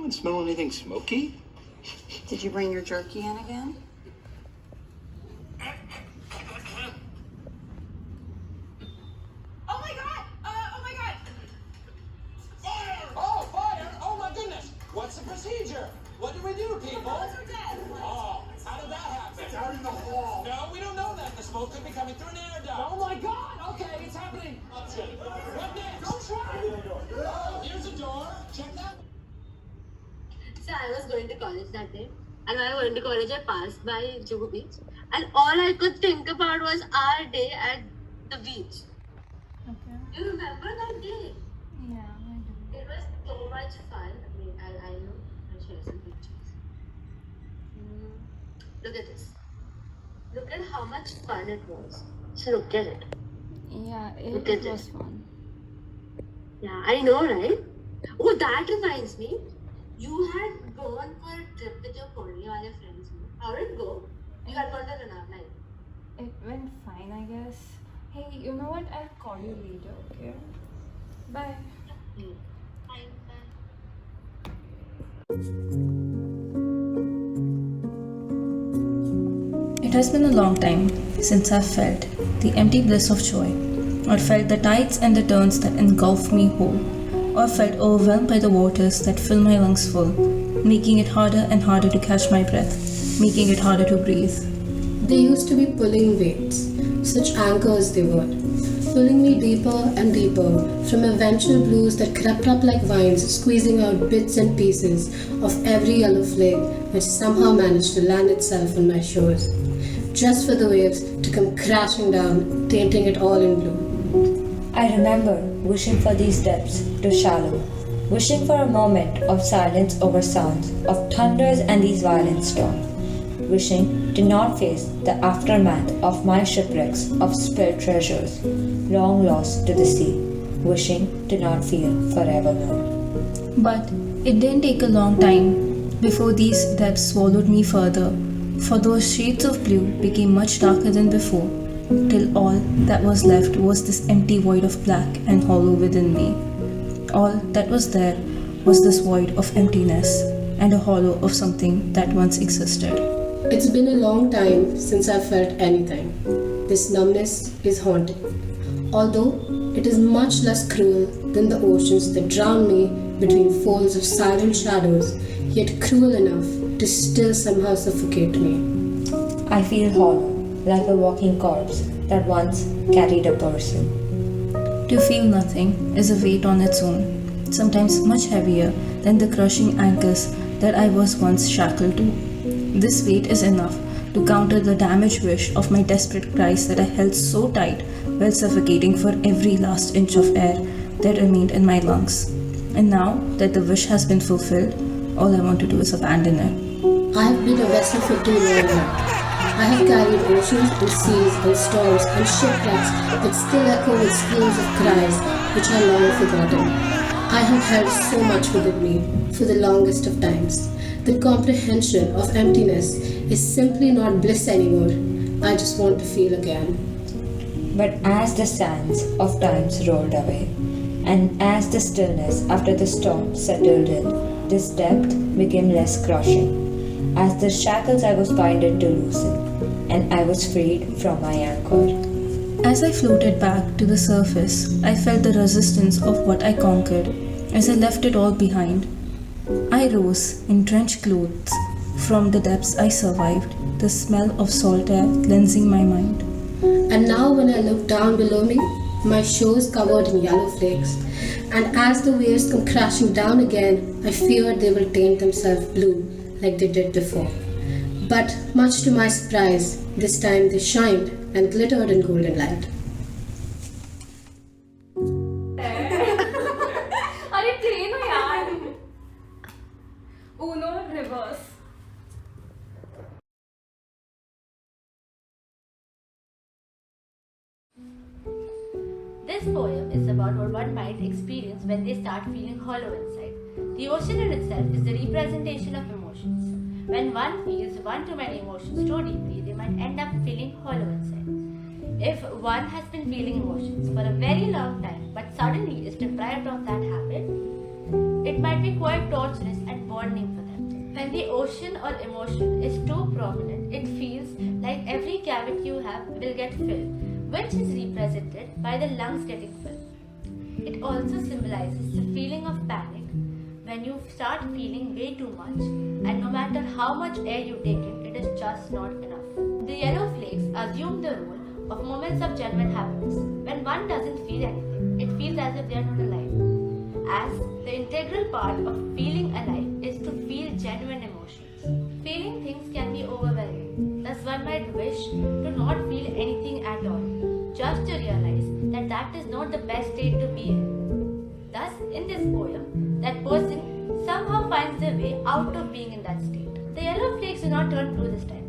Anyone smell anything smoky? Did you bring your jerky in again? Oh my god! Oh my god! Fire! Oh, fire! Oh my goodness! What's the procedure? What do we do, people? The balls are dead. Oh, how did that happen? It's out in the hall. No, we don't know that. The smoke could be coming through an air duct. Oh my god! Okay, it's happening. What next? Don't try! Oh, here's a door. Check that. So I was going to college that day, and while going to college, I passed by Juhu Beach, and all I could think about was our day at the beach. Okay. You remember that day? Yeah, I do. It was so much fun. I mean, I know. I'll share some pictures. Look at this. Look at how much fun it was. So look at it. Yeah, Look it at was it. fun. Yeah, I know, right? Oh, that reminds me. You had gone for a trip with your Pune wale friends. No? How did it go? You had gone to Ranavla. It went fine, I guess. Hey, you know what? I'll call you later, okay? Bye. Fine, bye. It has been a long time since I've felt the empty bliss of joy, or felt the tides and the turns that engulf me whole, or felt overwhelmed by the waters that fill my lungs full, making it harder and harder to catch my breath, making it harder to breathe. They used to be pulling weights, such anchors they were, pulling me deeper and deeper from eventual blues that crept up like vines, squeezing out bits and pieces of every yellow flake which somehow managed to land itself on my shores, just for the waves to come crashing down, tainting it all in blue. I remember wishing for these depths to shallow, wishing for a moment of silence over sounds of thunders and these violent storms, wishing to not face the aftermath of my shipwrecks of spilled treasures, long lost to the sea, wishing to not feel forever known. But it didn't take a long time before these depths swallowed me further, for those shades of blue became much darker than before, till all that was left was this empty void of black and hollow within me. All that was there was this void of emptiness and a hollow of something that once existed. It's been a long time since I felt anything. This numbness is haunting. Although it is much less cruel than the oceans that drown me between folds of silent shadows, yet cruel enough to still somehow suffocate me. I feel hollow, like a walking corpse that once carried a person. To feel nothing is a weight on its own, sometimes much heavier than the crushing anchors that I was once shackled to. This weight is enough to counter the damaged wish of my desperate cries that I held so tight while suffocating for every last inch of air that remained in my lungs. And now that the wish has been fulfilled, all I want to do is abandon it. I have been a vessel for too long now. I have carried oceans and seas and storms and shipwrecks that still echo with screams of cries which are long forgotten. I have held so much within me for the longest of times. The comprehension of emptiness is simply not bliss anymore. I just want to feel again. But as the sands of times rolled away, and as the stillness after the storm settled in, this depth became less crushing, as the shackles I was binded to loosen, and I was freed from my anchor. As I floated back to the surface, I felt the resistance of what I conquered as I left it all behind. I rose in drenched clothes. From the depths I survived, the smell of salt air cleansing my mind. And now when I look down below me, my shores covered in yellow flakes, and as the waves come crashing down again, I fear they will taint themselves blue like they did before. But much to my surprise, this time they shined and glittered in golden light. अरे train हो यार Uno reverse. This poem is about what one might experience when they start feeling hollow inside. The ocean in itself is the representation of emotions. When one feels one too many emotions so deeply, they might end up feeling hollow inside. If one has been feeling emotions for a very long time but suddenly is deprived of that habit, it might be quite torturous and bonding for them. When the ocean or emotion is too prominent, it feels like every cavity you have will get filled, which is represented by the lungs getting filled. It also symbolizes the feeling of panic when you start feeling way too much, and no matter how much air you take in, it is just not enough. The yellow flakes assume the role of moments of genuine happiness. When one doesn't feel anything, it feels as if they are not alive. As the integral part of feeling alive is to feel genuine emotions. Feeling things can be overwhelming. Thus, one might wish to not feel anything at all, just to realize that that is not the best state to be in. Thus, in this poem, that person somehow finds their way out of being in that state. The yellow flakes do not turn blue this time,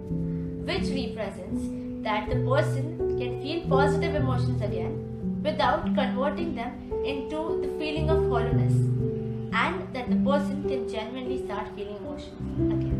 which represents that the person can feel positive emotions again without converting them into the feeling of hollowness, and that the person can genuinely start feeling emotions again.